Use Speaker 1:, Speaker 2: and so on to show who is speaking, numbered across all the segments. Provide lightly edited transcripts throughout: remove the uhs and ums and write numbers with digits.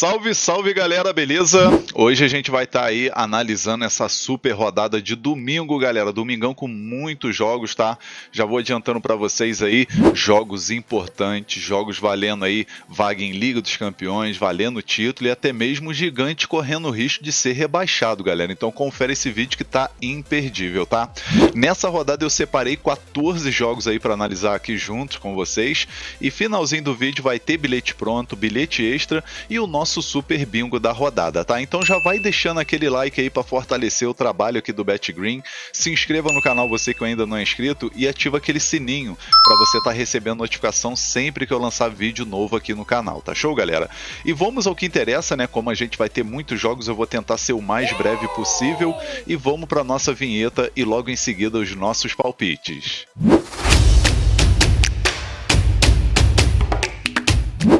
Speaker 1: Salve, salve galera, beleza? Hoje a gente vai estar aí analisando essa super rodada de domingo, galera. Domingão com muitos jogos, tá? Já vou adiantando pra vocês aí, jogos importantes, jogos valendo aí vaga em Liga dos Campeões, valendo título e até mesmo o Gigante correndo o risco de ser rebaixado, galera. Então confere esse vídeo que tá imperdível, tá? Nessa rodada eu separei 14 jogos aí pra analisar aqui juntos com vocês e finalzinho do vídeo vai ter bilhete pronto, bilhete extra e o nosso super bingo da rodada, tá? Então já vai deixando aquele like aí para fortalecer o trabalho aqui do BetGreen, se inscreva no canal você que ainda não é inscrito e ativa aquele sininho para você estar recebendo notificação sempre que eu lançar vídeo novo aqui no canal, tá show, galera? E vamos ao que interessa, né? Como a gente vai ter muitos jogos, eu vou tentar ser o mais breve possível e vamos para nossa vinheta e logo em seguida os nossos palpites.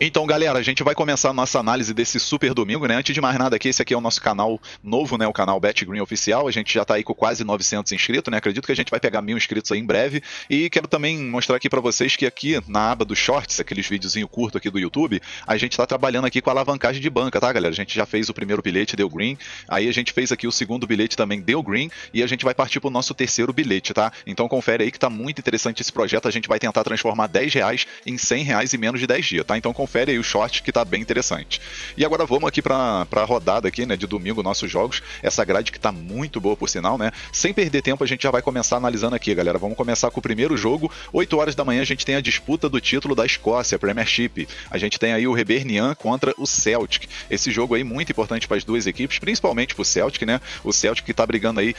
Speaker 1: Então, galera, a gente vai começar a nossa análise desse super domingo, né? Antes de mais nada aqui, esse aqui é o nosso canal novo, né? O canal BetGreen Oficial. A gente já tá aí com quase 900 inscritos, né? Acredito que a gente vai pegar 1000 inscritos aí em breve. E quero também mostrar aqui pra vocês que aqui na aba dos shorts, aqueles videozinho curto aqui do YouTube, a gente tá trabalhando aqui com a alavancagem de banca, tá, galera? A gente já fez o primeiro bilhete, deu green. Aí a gente fez aqui o segundo bilhete também, deu green. E a gente vai partir pro nosso terceiro bilhete, tá? Então confere aí que tá muito interessante esse projeto. A gente vai tentar transformar R$10 em R$100 em menos de 10 dias, tá? Então confere aí o short que tá bem interessante. E agora vamos aqui pra rodada aqui, né, de domingo, nossos jogos, essa grade que tá muito boa por sinal, né, sem perder tempo a gente já vai começar analisando aqui, galera. Vamos começar com o primeiro jogo, 8 horas da manhã a gente tem a disputa do título da Escócia, Premiership. A gente tem aí o Hibernian contra o Celtic. Esse jogo aí muito importante para as duas equipes, principalmente pro Celtic, né, o Celtic que tá brigando aí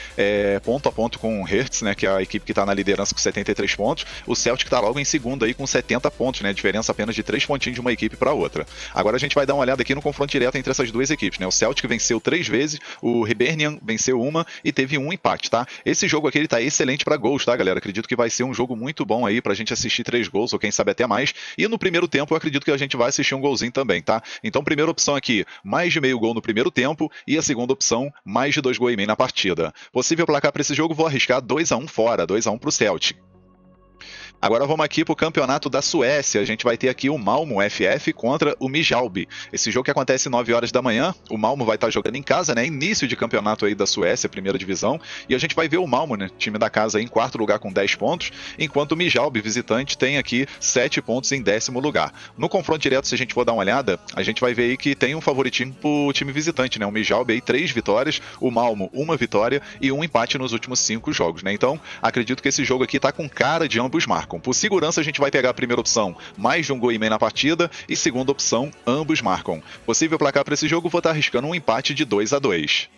Speaker 1: ponto a ponto com o Hearts, né, que é a equipe que tá na liderança com 73 pontos, o Celtic tá logo em segundo aí com 70 pontos, né, diferença apenas de 3 pontinhos de uma equipe para outra. Agora a gente vai dar uma olhada aqui no confronto direto entre essas duas equipes, né? O Celtic venceu 3 vezes, o Hibernian venceu uma e teve um empate, tá? Esse jogo aqui ele tá excelente para gols, tá, galera? Acredito que vai ser um jogo muito bom aí pra gente assistir 3 gols, ou quem sabe até mais. E no primeiro tempo eu acredito que a gente vai assistir um golzinho também, tá? Então primeira opção aqui, mais de meio gol no primeiro tempo e a segunda opção, mais de 2 gols e meio na partida. Possível placar para esse jogo, vou arriscar 2-1 fora, 2-1 pro Celtic. Agora vamos aqui para o campeonato da Suécia. A gente vai ter aqui o Malmo FF contra o Midtjylland. Esse jogo que acontece 9 horas da manhã. O Malmo vai estar jogando em casa, né? Início de campeonato aí da Suécia, primeira divisão. E a gente vai ver o Malmo, né? Time da casa aí, em quarto lugar com 10 pontos. Enquanto o Midtjylland, visitante, tem aqui 7 pontos em 10º lugar. No confronto direto, se a gente for dar uma olhada, a gente vai ver aí que tem um favoritismo pro time visitante, né? O Midtjylland aí 3 vitórias, o Malmo 1 vitória e um empate nos últimos 5 jogos, né? Então, acredito que esse jogo aqui tá com cara de ambos marcam. Por segurança, a gente vai pegar a primeira opção, mais de 1 gol e meio na partida, e segunda opção, ambos marcam. Possível placar para esse jogo, vou estar arriscando um empate de 2-2.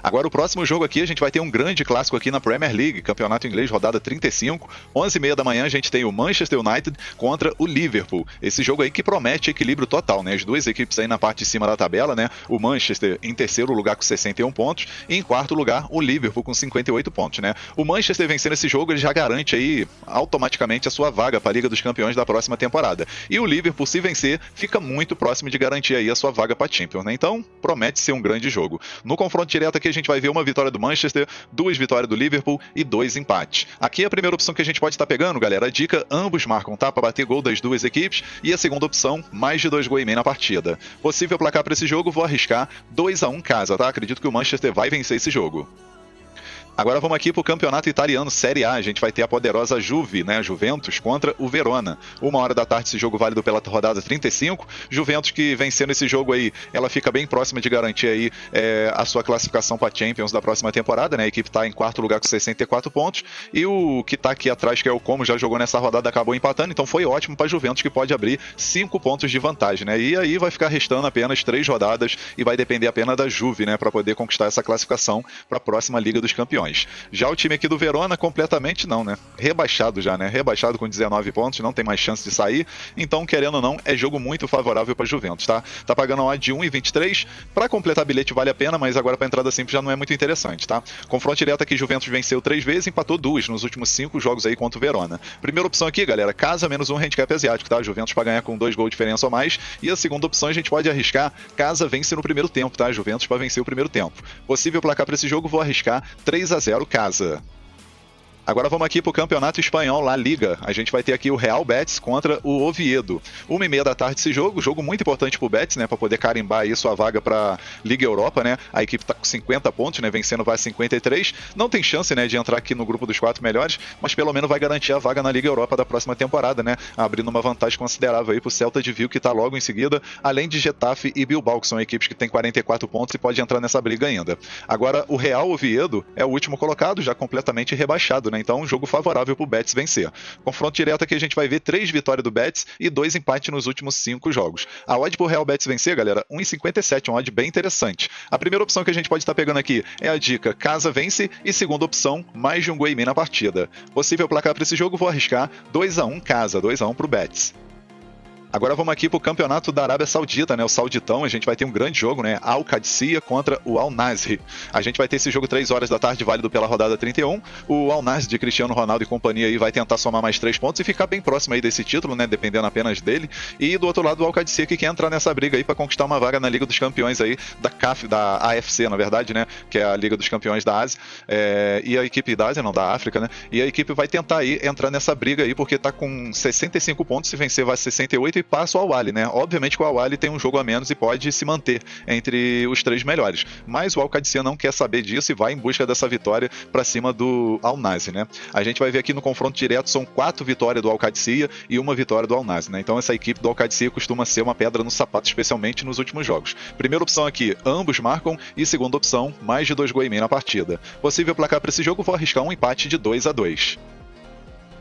Speaker 1: Agora o próximo jogo aqui, a gente vai ter um grande clássico aqui na Premier League, campeonato inglês, rodada 35, 11h30 da manhã a gente tem o Manchester United contra o Liverpool. Esse jogo aí que promete equilíbrio total, né? As duas equipes aí na parte de cima da tabela, né? O Manchester em terceiro lugar com 61 pontos e em quarto lugar o Liverpool com 58 pontos, né? O Manchester vencendo esse jogo, ele já garante aí automaticamente a sua vaga para a Liga dos Campeões da próxima temporada. E o Liverpool, se vencer, fica muito próximo de garantir aí a sua vaga para a Champions, né? Então, promete ser um grande jogo. No confronto direto aqui a gente vai ver uma vitória do Manchester, 2 vitórias do Liverpool e 2 empates. Aqui a primeira opção que a gente pode estar pegando, galera, a dica, ambos marcam, tá? Para bater gol das duas equipes. E a segunda opção, mais de 2 gols e meio na partida. Possível placar para esse jogo, vou arriscar 2-1 casa, tá? Acredito que o Manchester vai vencer esse jogo. Agora vamos aqui para o campeonato italiano, Série A. A gente vai ter a poderosa Juve, né? Juventus contra o Verona. 1h da tarde esse jogo válido pela rodada 35. Juventus que vencendo esse jogo aí, ela fica bem próxima de garantir aí a sua classificação para a Champions da próxima temporada, né? A equipe está em quarto lugar com 64 pontos. E o que está aqui atrás, que é o Como, já jogou nessa rodada, acabou empatando. Então foi ótimo para a Juventus, que pode abrir 5 pontos de vantagem, né? E aí vai ficar restando apenas 3 rodadas e vai depender apenas da Juve, né? Para poder conquistar essa classificação para a próxima Liga dos Campeões. Já o time aqui do Verona, completamente não, né? Rebaixado já, né? Rebaixado com 19 pontos, não tem mais chance de sair. Então, querendo ou não, é jogo muito favorável para Juventus, tá? Tá pagando uma de 1,23. Para completar bilhete vale a pena, mas agora para entrada simples já não é muito interessante, tá? Confronto direto aqui, Juventus venceu 3 vezes, empatou 2 nos últimos 5 jogos aí contra o Verona. Primeira opção aqui, galera, casa menos 1 handicap asiático, tá? Juventus para ganhar com 2 gols de diferença ou mais. E a segunda opção a gente pode arriscar, casa vence no primeiro tempo, tá? Juventus para vencer o primeiro tempo. Possível placar para esse jogo, vou arriscar 3-0 casa. Agora vamos aqui para o Campeonato Espanhol, La Liga. A gente vai ter aqui o Real Betis contra o Oviedo. 1h30 da tarde esse jogo muito importante para o Betis, né, para poder carimbar aí sua vaga para Liga Europa, né? A equipe está com 50 pontos, né, vencendo vai 53. Não tem chance, né, de entrar aqui no grupo dos 4 melhores, mas pelo menos vai garantir a vaga na Liga Europa da próxima temporada, né? Abrindo uma vantagem considerável aí para o Celta de Vigo, que está logo em seguida, além de Getafe e Bilbao, que são equipes que têm 44 pontos e pode entrar nessa briga ainda. Agora, o Real Oviedo é o último colocado, já completamente rebaixado, né? Então, um jogo favorável para o Betis vencer. Confronto direto aqui, a gente vai ver 3 vitórias do Betis e 2 empates nos últimos 5 jogos. A odd para o Real Betis vencer, galera, 1,57, uma odd bem interessante. A primeira opção que a gente pode estar pegando aqui é a dica casa vence e segunda opção, mais de um gol e meio na partida. Possível placar para esse jogo, vou arriscar 2-1 casa, 2-1 para o Betis. Agora vamos aqui para o campeonato da Arábia Saudita, né? O Sauditão, a gente vai ter um grande jogo, né? Al Qadsiya contra o Al Nassr. A gente vai ter esse jogo 3 horas da tarde, válido pela rodada 31. O Al Nassr de Cristiano Ronaldo e companhia aí vai tentar somar mais 3 pontos e ficar bem próximo aí desse título, né? Dependendo apenas dele. E do outro lado, o Al Qadsiya que quer entrar nessa briga aí para conquistar uma vaga na Liga dos Campeões aí da CAF, da AFC, na verdade, né? Que é a Liga dos Campeões da Ásia. E a equipe da Ásia, não, da África, né? E a equipe vai tentar aí entrar nessa briga aí porque tá com 65 pontos, se vencer vai 68 e passa o Al Ahly, né? Obviamente que o Al Ahly tem um jogo a menos e pode se manter entre os 3 melhores. Mas o Al Qadsiya não quer saber disso e vai em busca dessa vitória para cima do Al Nassr, né? A gente vai ver aqui no confronto direto, são 4 vitórias do Al Qadsiya e 1 vitória do Al Nassr, né? Então essa equipe do Al Qadsiya costuma ser uma pedra no sapato, especialmente nos últimos jogos. Primeira opção aqui, ambos marcam, e segunda opção, mais de 2 gols e meio na partida. Possível placar para esse jogo, vou arriscar um empate de 2-2.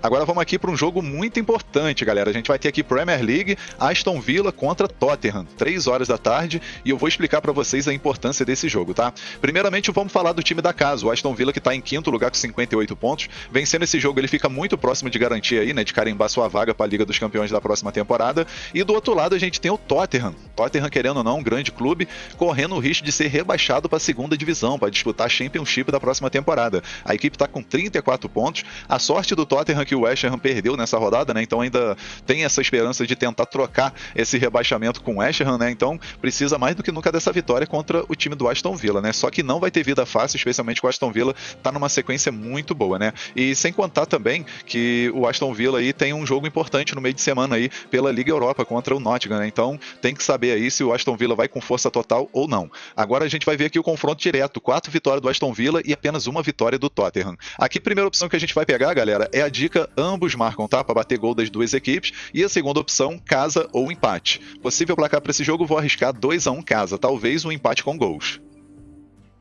Speaker 1: Agora vamos aqui para um jogo muito importante, galera. A gente vai ter aqui Premier League, Aston Villa contra Tottenham, 3 horas da tarde, e eu vou explicar para vocês a importância desse jogo, tá? Primeiramente, vamos falar do time da casa, o Aston Villa, que está em 5º lugar com 58 pontos. Vencendo esse jogo, ele fica muito próximo de garantir aí, né, de carimbar sua vaga para a Liga dos Campeões da próxima temporada. E do outro lado, a gente tem o Tottenham. Tottenham, querendo ou não, um grande clube, correndo o risco de ser rebaixado para a segunda divisão, para disputar a Championship da próxima temporada. A equipe está com 34 pontos. A sorte do Tottenham que o West Ham perdeu nessa rodada, né? Então ainda tem essa esperança de tentar trocar esse rebaixamento com o West Ham, né? Então precisa mais do que nunca dessa vitória contra o time do Aston Villa, né? Só que não vai ter vida fácil, especialmente com o Aston Villa tá numa sequência muito boa, né? E sem contar também que o Aston Villa aí tem um jogo importante no meio de semana aí pela Liga Europa contra o Nottingham, né? Então tem que saber aí se o Aston Villa vai com força total ou não. Agora a gente vai ver aqui o confronto direto, 4 vitórias do Aston Villa e apenas 1 vitória do Tottenham. Aqui a primeira opção que a gente vai pegar, galera, é a dica ambos marcam, tá? Para bater gol das 2 equipes. E a segunda opção, casa ou empate. Possível placar para esse jogo, vou arriscar 2-1 casa, talvez um empate com gols.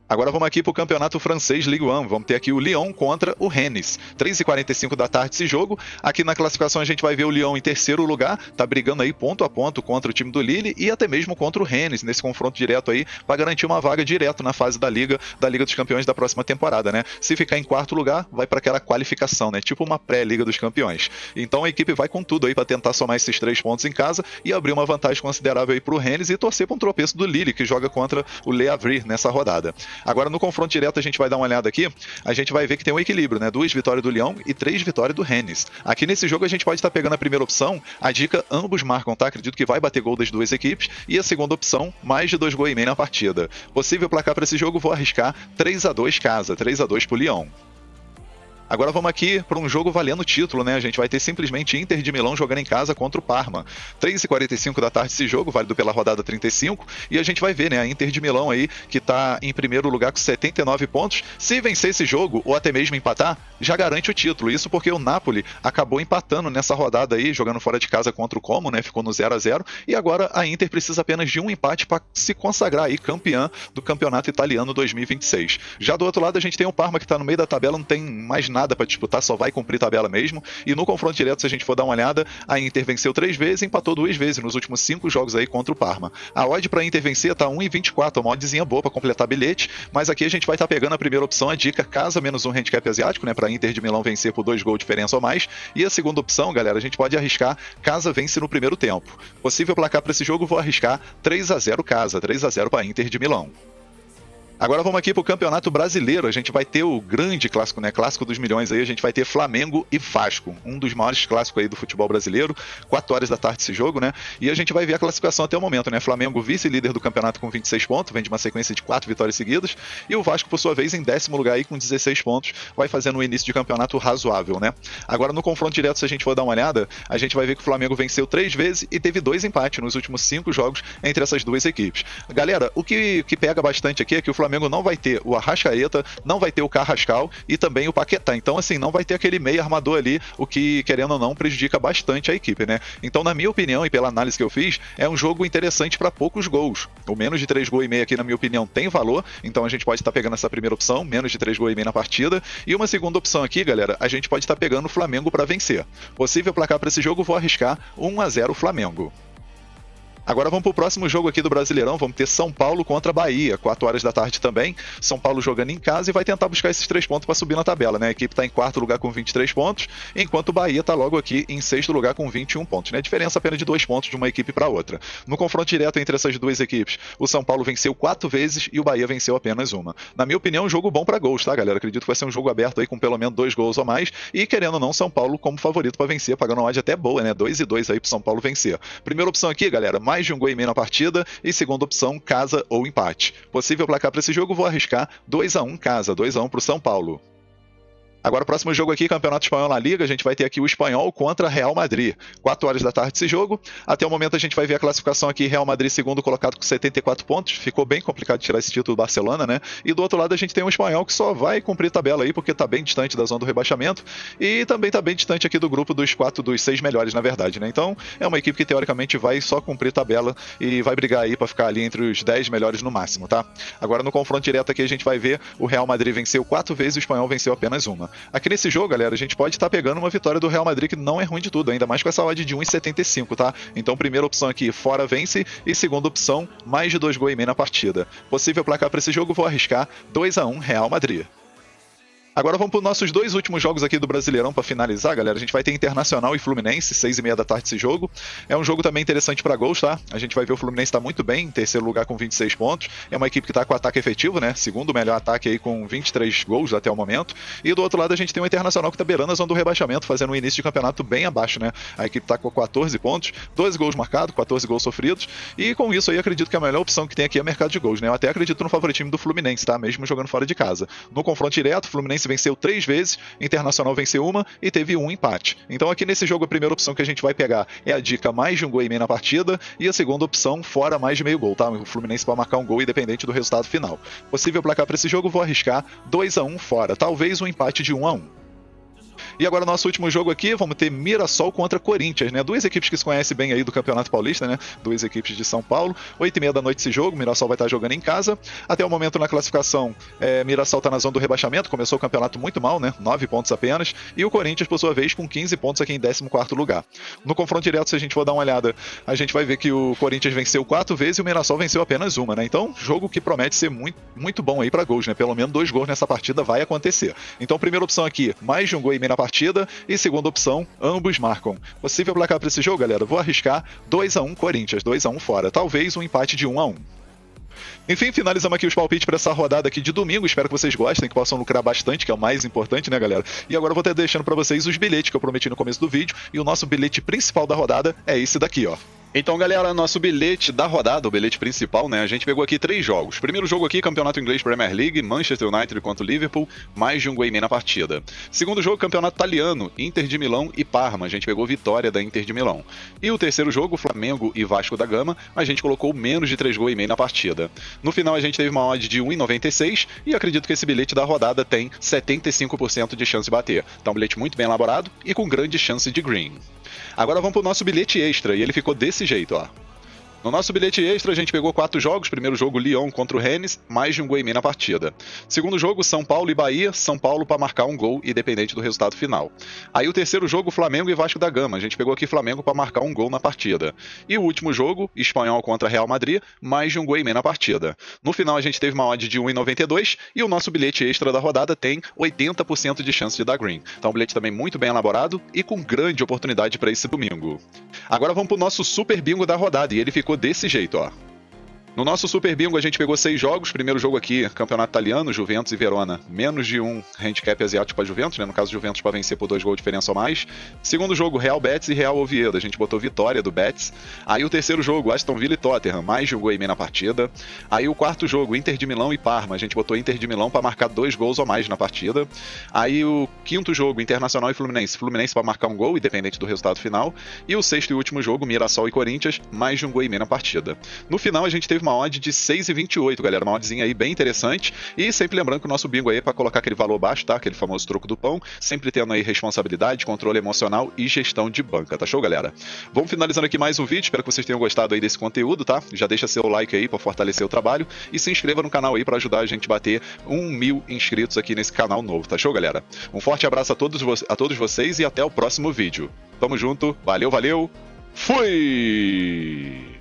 Speaker 1: Agora vamos aqui para o campeonato francês Ligue 1. Vamos ter aqui o Lyon contra o Rennes. 3h45 da tarde esse jogo. Aqui na classificação a gente vai ver o Lyon em 3º lugar. Tá brigando aí ponto a ponto contra o time do Lille e até mesmo contra o Rennes nesse confronto direto aí para garantir uma vaga direto na fase da Liga dos Campeões da próxima temporada, né? Se ficar em 4º lugar, vai para aquela qualificação, né? Tipo uma pré-Liga dos Campeões. Então a equipe vai com tudo aí para tentar somar esses 3 pontos em casa e abrir uma vantagem considerável aí para o Rennes e torcer para um tropeço do Lille, que joga contra o Le Havre nessa rodada. Agora no confronto direto a gente vai dar uma olhada aqui, a gente vai ver que tem um equilíbrio, né? 2 vitórias do Lyon e 3 vitórias do Rennes. Aqui nesse jogo a gente pode estar pegando a primeira opção, a dica ambos marcam, tá? Acredito que vai bater gol das 2 equipes, e a segunda opção, mais de 2 gols e meio na partida. Possível placar para esse jogo, vou arriscar 3-2 casa, 3-2 pro Lyon. Agora vamos aqui para um jogo valendo o título, né? A gente vai ter simplesmente Inter de Milão jogando em casa contra o Parma. 3h45 da tarde esse jogo, válido pela rodada 35, e a gente vai ver, né? A Inter de Milão aí, que está em primeiro lugar com 79 pontos. Se vencer esse jogo, ou até mesmo empatar, já garante o título. Isso porque o Napoli acabou empatando nessa rodada aí, jogando fora de casa contra o Como, né? Ficou no 0-0, e agora a Inter precisa apenas de um empate para se consagrar aí campeã do campeonato italiano 2026. Já do outro lado a gente tem o Parma, que está no meio da tabela, não tem mais nada para disputar, só vai cumprir tabela mesmo. E no confronto direto, se a gente for dar uma olhada, a Inter venceu 3 vezes e empatou 2 vezes nos últimos 5 jogos aí contra o Parma. A odd para Inter vencer tá 1,24, uma oddzinha boa para completar bilhete, mas aqui a gente vai estar pegando a primeira opção, a dica casa menos um handicap asiático, né, para Inter de Milão vencer por 2 gols de diferença ou mais. E a segunda opção, galera, a gente pode arriscar casa vence no primeiro tempo. Possível placar para esse jogo, vou arriscar 3-0 casa, 3-0 para Inter de Milão. Agora vamos aqui pro Campeonato Brasileiro. A gente vai ter o grande clássico, né? Clássico dos milhões aí. A gente vai ter Flamengo e Vasco. Um dos maiores clássicos aí do futebol brasileiro. 4 horas da tarde esse jogo, né? E a gente vai ver a classificação até o momento, né? Flamengo vice-líder do campeonato com 26 pontos. Vem de uma sequência de 4 vitórias seguidas. E o Vasco, por sua vez, em 10º lugar aí com 16 pontos. Vai fazendo um início de campeonato razoável, né? Agora no confronto direto, se a gente for dar uma olhada, a gente vai ver que o Flamengo venceu 3 vezes e teve 2 empates nos últimos 5 jogos entre essas duas equipes. Galera, o que pega bastante aqui é que o Flamengo não vai ter o Arrascaeta, não vai ter o Carrascal e também o Paquetá. Então, assim, não vai ter aquele meio armador ali, o que, querendo ou não, prejudica bastante a equipe, né? Então, na minha opinião e pela análise que eu fiz, é um jogo interessante para poucos gols. O menos de 3,5 gols aqui, na minha opinião, tem valor. Então, a gente pode estar pegando essa primeira opção, menos de 3,5 gols na partida. E uma segunda opção aqui, galera, a gente pode estar pegando o Flamengo para vencer. Possível placar para esse jogo, vou arriscar 1-0 Flamengo. Agora vamos para o próximo jogo aqui do Brasileirão, vamos ter São Paulo contra Bahia, 4 horas da tarde também. São Paulo jogando em casa e vai tentar buscar esses 3 pontos para subir na tabela, né? A equipe está em 4º lugar com 23 pontos, enquanto o Bahia está logo aqui em 6º lugar com 21 pontos, né? Diferença apenas de 2 pontos de uma equipe para outra. No confronto direto entre essas duas equipes, o São Paulo venceu 4 vezes e o Bahia venceu apenas uma. Na minha opinião, um jogo bom para gols, tá, galera? Acredito que vai ser um jogo aberto aí com pelo menos 2 gols ou mais e, querendo ou não, São Paulo como favorito para vencer, pagando uma odd até boa, né? 2-2 aí pro São Paulo vencer. Primeira opção aqui, galera, mais de 1,5 gols na partida. E segunda opção, casa ou empate. Possível placar para esse jogo, vou arriscar 2-1 casa, 2-1 para o São Paulo. Agora o próximo jogo aqui, Campeonato Espanhol na Liga, a gente vai ter aqui o Espanhol contra Real Madrid. 4 horas da tarde esse jogo. Até o momento a gente vai ver a classificação aqui, Real Madrid segundo colocado com 74 pontos. Ficou bem complicado tirar esse título do Barcelona, né? E do outro lado a gente tem o Espanhol que só vai cumprir tabela aí, porque tá bem distante da zona do rebaixamento. E também tá bem distante aqui do grupo dos 6 melhores, na verdade, né? Então é uma equipe que teoricamente vai só cumprir tabela e vai brigar aí para ficar ali entre os 10 melhores no máximo, tá? Agora no confronto direto aqui a gente vai ver o Real Madrid venceu 4 vezes e o Espanhol venceu apenas uma. Aqui nesse jogo, galera, a gente pode estar pegando uma vitória do Real Madrid que não é ruim de tudo, ainda mais com essa odd de 1,75, tá? Então, primeira opção aqui, fora vence, e segunda opção, mais de 2,5 gols na partida. Possível placar para esse jogo, vou arriscar 2-1 Real Madrid. Agora vamos para os nossos 2 últimos jogos aqui do Brasileirão para finalizar, galera. A gente vai ter Internacional e Fluminense, 6h30 da tarde esse jogo. É um jogo também interessante para gols, tá? A gente vai ver o Fluminense está muito bem, em 3º lugar com 26 pontos. É uma equipe que está com ataque efetivo, né? Segundo melhor ataque aí com 23 gols até o momento. E do outro lado a gente tem o Internacional que está beirando a zona do rebaixamento, fazendo um início de campeonato bem abaixo, né? A equipe está com 14 pontos, 12 gols marcados, 14 gols sofridos. E com isso aí acredito que a melhor opção que tem aqui é o mercado de gols, né? Eu até acredito no favoritismo do Fluminense, tá? Mesmo jogando fora de casa. No confronto direto, o Fluminense venceu 3 vezes, Internacional venceu uma e teve um empate. Então aqui nesse jogo a primeira opção que a gente vai pegar é a dica mais de 1,5 gols na partida e a segunda opção fora mais de meio gol, tá? O Fluminense para marcar um gol independente do resultado final. Possível placar para esse jogo, vou arriscar 2-1 fora, talvez um empate de 1-1. E agora nosso último jogo aqui, vamos ter Mirassol contra Corinthians, né? Duas equipes que se conhecem bem aí do Campeonato Paulista, né? Duas equipes de São Paulo. 8h30 da noite esse jogo, Mirassol vai estar jogando em casa. Até o momento na classificação, Mirassol está na zona do rebaixamento, começou o campeonato muito mal, né? 9 pontos apenas. E o Corinthians, por sua vez, com 15 pontos aqui em 14º lugar. No confronto direto, se a gente for dar uma olhada, a gente vai ver que o Corinthians venceu 4 vezes e o Mirassol venceu apenas uma, né? Então, jogo que promete ser muito, muito bom aí para gols, né? Pelo menos 2 gols nessa partida vai acontecer. Então, primeira opção aqui, mais de 1,5 gols na partida. E segunda opção, ambos marcam. Possível placar para esse jogo, galera? Vou arriscar 2-1 Corinthians, 2-1 fora. Talvez um empate de 1-1. Enfim, finalizamos aqui os palpites para essa rodada aqui de domingo. Espero que vocês gostem, que possam lucrar bastante, que é o mais importante, né, galera? E agora eu vou estar deixando para vocês os bilhetes que eu prometi no começo do vídeo. E o nosso bilhete principal da rodada é esse daqui, ó. Então, galera, nosso bilhete da rodada, o bilhete principal, né? A gente pegou aqui 3 jogos. Primeiro jogo aqui, Campeonato Inglês Premier League, Manchester United contra o Liverpool, mais de 1,5 gols na partida. Segundo jogo, Campeonato Italiano, Inter de Milão e Parma. A gente pegou vitória da Inter de Milão. E o terceiro jogo, Flamengo e Vasco da Gama, a gente colocou menos de 3,5 gols na partida. No final, a gente teve uma odd de 1,96 e acredito que esse bilhete da rodada tem 75% de chance de bater. Então, um bilhete muito bem elaborado e com grande chance de green. Agora vamos para o nosso bilhete extra, e ele ficou desse jeito, ó. No nosso bilhete extra, a gente pegou 4 jogos. Primeiro jogo, Lyon contra o Rennes, mais de 1,5 gols na partida. Segundo jogo, São Paulo e Bahia, São Paulo para marcar um gol, independente do resultado final. Aí o terceiro jogo, Flamengo e Vasco da Gama. A gente pegou aqui Flamengo para marcar um gol na partida. E o último jogo, Espanhol contra Real Madrid, mais de 1,5 gols na partida. No final, a gente teve uma odd de 1,92 e o nosso bilhete extra da rodada tem 80% de chance de dar green. Então, um bilhete também muito bem elaborado e com grande oportunidade para esse domingo. Agora vamos para o nosso super bingo da rodada, e ele ficou desse jeito, ó. No nosso Super Bingo a gente pegou 6 jogos. Primeiro jogo aqui, campeonato italiano, Juventus e Verona. Menos de 1 handicap asiático para Juventus, né? No caso, Juventus para vencer por 2 gols de diferença ou mais. Segundo jogo, Real Betis e Real Oviedo. A gente botou vitória do Betis. Aí o terceiro jogo, Aston Villa e Tottenham. Mais de 1 gol e meio na partida. Aí o quarto jogo, Inter de Milão e Parma. A gente botou Inter de Milão para marcar 2 gols ou mais na partida. Aí o quinto jogo, Internacional e Fluminense. Fluminense para marcar 1 gol, independente do resultado final. E o sexto e último jogo, Mirassol e Corinthians. Mais de 1 gol e meio na partida. No final, a gente teve uma odd de 6,28, galera. Uma oddzinha aí bem interessante. E sempre lembrando que o nosso bingo aí é para colocar aquele valor baixo, tá? Aquele famoso troco do pão. Sempre tendo aí responsabilidade, controle emocional e gestão de banca, tá show, galera? Vamos finalizando aqui mais um vídeo. Espero que vocês tenham gostado aí desse conteúdo, tá? Já deixa seu like aí para fortalecer o trabalho. E se inscreva no canal aí para ajudar a gente a bater 1.000 inscritos aqui nesse canal novo, tá show, galera? Um forte abraço a todos vocês e até o próximo vídeo. Tamo junto. Valeu, valeu. Fui!